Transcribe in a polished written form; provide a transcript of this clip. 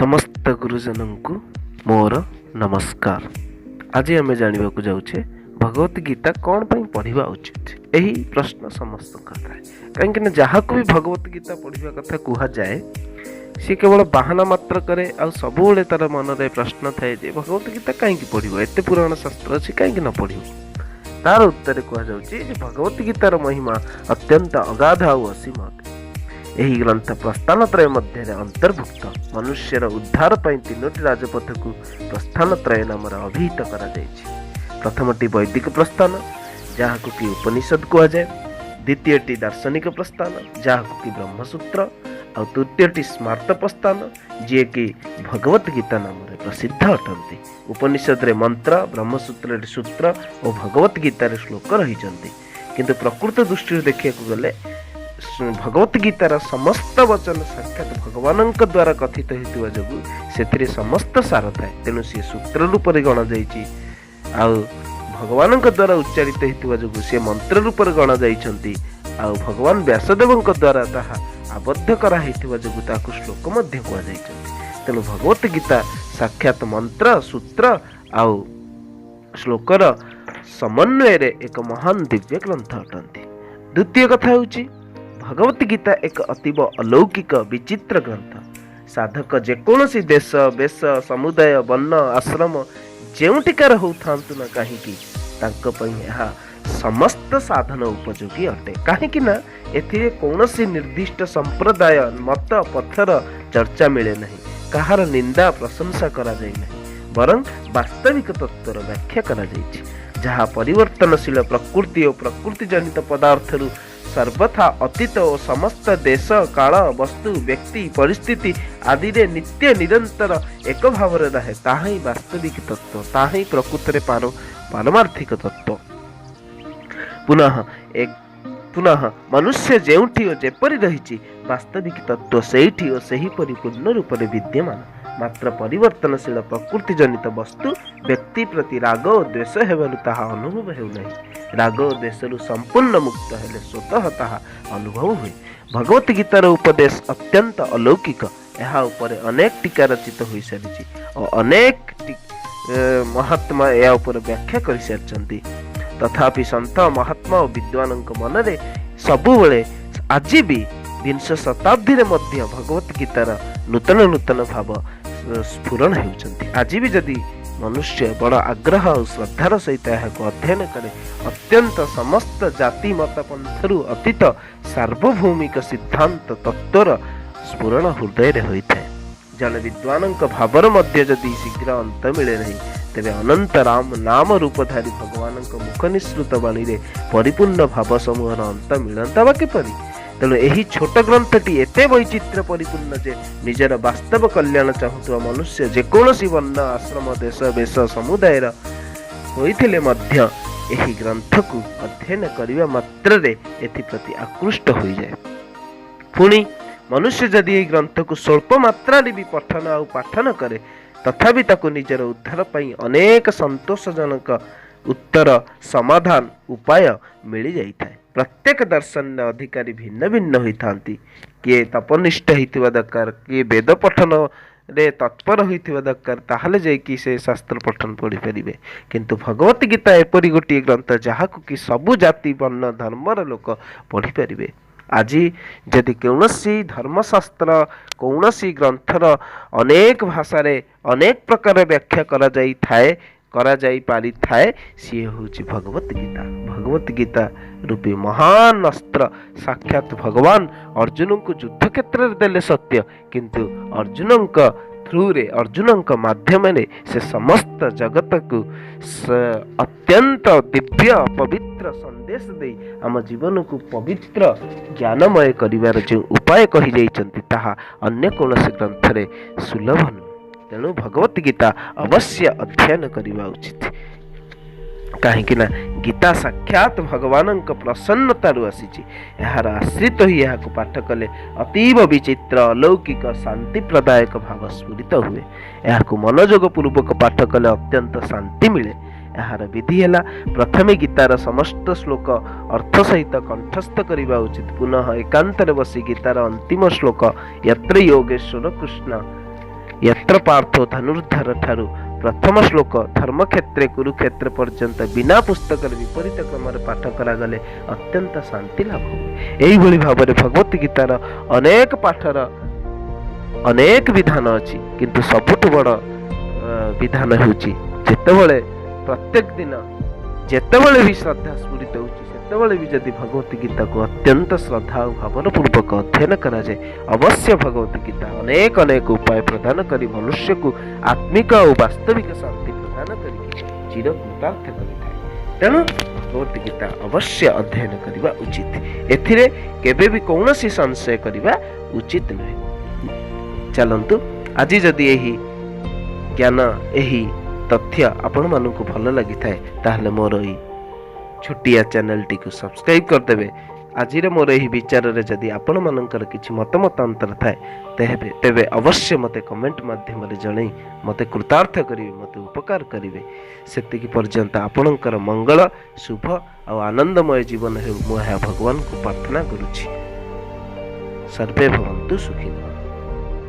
समस्त गुरुजन को मोर नमस्कार। आज आम जानवा जाऊे भगवत गीता कौन पर पढ़ा उचित। यही प्रश्न समस्त थाए कहीं जहाँ को भी भगवत गीता पढ़ा कथा कहुए सी केवल बाहाना मात्र करे आ सब तार मन में प्रश्न थाए भगवत गीता कहीं पढ़ो एत पुराण शास्त्र अच्छी कहीं न पढ़ो। तार उत्तर कहुचे भगवत गीतार महिमा अत्यंत अगाध आउ असीम अटे। यही ग्रंथ प्रस्थानत्रय मध्य अंतर्भुक्त मनुष्यर उद्धार पर तीनोटी राजपथ को प्रस्थानत्रय नाम अभिहित करा जायछि। प्रथमटी वैदिक प्रस्थान जहाँ को कि उपनिषद कहुए, द्वितीयटी दार्शनिक प्रस्थान जहाँ को कि ब्रह्मसूत्र और तृतीयटी स्मार्त प्रस्थान जी कि भगवत गीता नाम प्रसिद्ध अटंती। उपनिषद रे मंत्र, ब्रह्मसूत्र सूत्र और भगवत गीतार श्लोक रही किंतु प्रकृत दृष्टि देखा गले भगवत गीतार समस्त वचन साक्षात भगवान द्वारा कथित होता जो से समस्त सार थाए। तेणु सी सूत्र रूप में गणा जाइए भगवान द्वारा उच्चारित होता जो सी मंत्र रूप में गणा जाइछंती भगवान व्यासदेव द्वारा ताहा आबद्ध कराई जो श्लोक मध्य कहुई। तेणु भगवत गीता साक्षात मंत्र सूत्र आउ श्लोकर समन्वय एक महान दिव्य ग्रंथ अटंती। द्वितीय कथा होची भगवत गीता एक अतीब अलौकिक विचित्र ग्रंथ। साधक जेकोसी देश बेश समुदाय वर्ण आश्रम जेउटिकार होता ना कहीं समस्त साधन उपयोगी अटे। कहीं एथिरे कौनसी निर्दिष्ट संप्रदाय मत पथर चर्चा मिले नहीं, कहार निंदा प्रशंसा करा जाए नहीं, बरं वास्तविक तत्वर व्याख्या करा जाइछि जहाँ परिवर्तनशील प्रकृति और प्रकृति जनित पदार्थ सर्वथा अतीत और समस्त देश काल वस्तु व्यक्ति परिस्थिति आदि रे नित्य निरंतर एक भाव रहे ताहा ही वास्तविक तत्व, ताहा ही प्रकृत पारमार्थिक तत्व। पुनः मनुष्य जेउठी और जेपरि रहिछि वास्तविक तत्व सेठी और सेही परिपूर्ण रूप में विद्यमान, मात्र परिवर्तनशील प्रकृति जनित वस्तु व्यक्ति प्रति राग और द्वेष हेबारु ताहा अनुभव हेउनाही। राग और द्वेषरु संपूर्ण मुक्त हेले स्वतः ताहा अनुभव हुए। भगवत गीतार उपदेश अत्यंत अलौकिक। यह उपर अनेक टीका रचित हो सारी और अनेक महात्मा या उपर व्याख्या कर सारी। तथापि संत महात्मा और विद्वान मन में सबुबले आज भी विंश शताब्दी रे मध्य भगवत गीतार नूतन नूतन भाव स्फुरण होउछंती। आज भी जदि मनुष्य बड़ आग्रह और श्रद्धार सहित अध्ययन करे अत्यंत समस्त जाति मत पंथरु अतीत सार्वभौमिक सिद्धांत तत्वर स्फुरण हृदय रे होइଥାଏ। जन विद्वान भावर मध्य जदि शीघ्र अंत मिले नहीं तेरे अनंत राम नाम रूपधारी भगवान मुख निश्रुत वाणी रे परिपूर्ण भाव समूहर अंत मिलता बा किपरि। तेणु यही छोट ग्रंथटी एते वैचित्र परिपूर्ण जे निजर वास्तव कल्याण चाहूवा मनुष्य जेकोसी वर्ण आश्रम देश बेश समुदाय होइथिले मध्य यही ग्रंथ को अध्ययन करिवा मात्र रे एथिप्रति आकृष्ट हो जाए। पुणी मनुष्य जदि यही ग्रंथ को स्वल्प मात्रा भी पठन और पाठन करे तथापि ताको निजर उद्धार पाई अनेक संतोषजनक उत्तर समाधान उपाय मिल जाइଥାଏ। प्रत्येक दर्शन अधिकारी भिन्न भिन्न होता, किए तपनिष्ठ होता दरकार, किए वेद पठन रे तत्पर होता दरकार, ताहले जाइकी से शास्त्र पठन पढ़ी पारे। किंतु भगवत गीता एपरी गोटे ग्रंथ जहाँ को कि सबु जाति वर्ण धर्मर लोक पढ़ी पारे। आज जदि कौनसी धर्मशास्त्र कौनसी ग्रंथर अनेक भाषा अनेक प्रकार व्याख्या करा जाई पारी थाए सी होची भगवत गीता। भगवत गीता रूपी महान अस्त्र साक्षात भगवान अर्जुन को युद्ध क्षेत्र में देले सत्य, किंतु अर्जुन थ्रू रे अर्जुन माध्यम से समस्त जगत को अत्यंत दिव्य पवित्र संदेश दे आम जीवन को पवित्र ज्ञानमय करिवार जो उपाय कही जाइछंती ताहा अन्य कौनसी ग्रंथ रे सुलभ नुहे। तेणु भगवत गीता अवश्य अध्ययन करवा उचित। कहीं गीता साक्षात भगवान प्रसन्नतारू आसी यार आश्रित ही यह पाठ कले अतीब विचित्र अलौकिक शांति प्रदायक भाव स्फुरित हुए। यह मनोयोग पूर्वक पाठ कले अत्यंत शांति मिले। यार विधि है प्रथमे गीतार समस्त श्लोक अर्थ सहित कंठस्थ करवा उचित। पुनः एकांतर बसी गीतार अंतिम श्लोक यत्र योगेश्वर कृष्ण यत्र पार्थो धनुर्धर ठारू प्रथम श्लोक धर्मक्षेत्रे कुरुक्षेत्र पर्यंत बिना पुस्तक विपरीत क्रम पाठ करागले अत्यंत शांति लाभ यही भाव में भगवत गीतार अनेक पाठर अनेक विधान अच्छी किंतु सबुठ बड़ विधान होची जेतेबेले प्रत्येक दिन जेतेबेले भी श्रद्धा स्फुरित होची सेतेबेले भी जदि भगवत गीता को अत्यंत श्रद्धा और भावन पूर्वक अध्ययन करा जाए अवश्य भगवत गीता अनेक अनेक उपाय प्रदान करी मनुष्य को आत्मिक और वास्तविक शांति प्रदान करी चिर कृतार्थ करिଥାଏ तेणु भगवत गीता अवश्य अध्ययन करने उचित एथिरे केबे भी कौनसी संशय करने उचित नुहे। चलंतु आज जदि यही ज्ञान यही तथ्य आपण मानक भल लगी थाए ताहले मोर ई छोटिया चैनल टी को सब्सक्राइब करदेवे। आज मोर यही विचार रे जदि आपण मानकर किछि मतामत अंतर थाए तेबे अवश्य मते कमेंट माध्यम रे जणै मते कृतार्थ करिवे मते उपकार करिवे सेतिकी पर्यंत आपणकर मंगल शुभ और आनंदमय जीवन हे मो भगवान को प्रार्थना करूछि। सर्वे भवन्तु सुखिनः।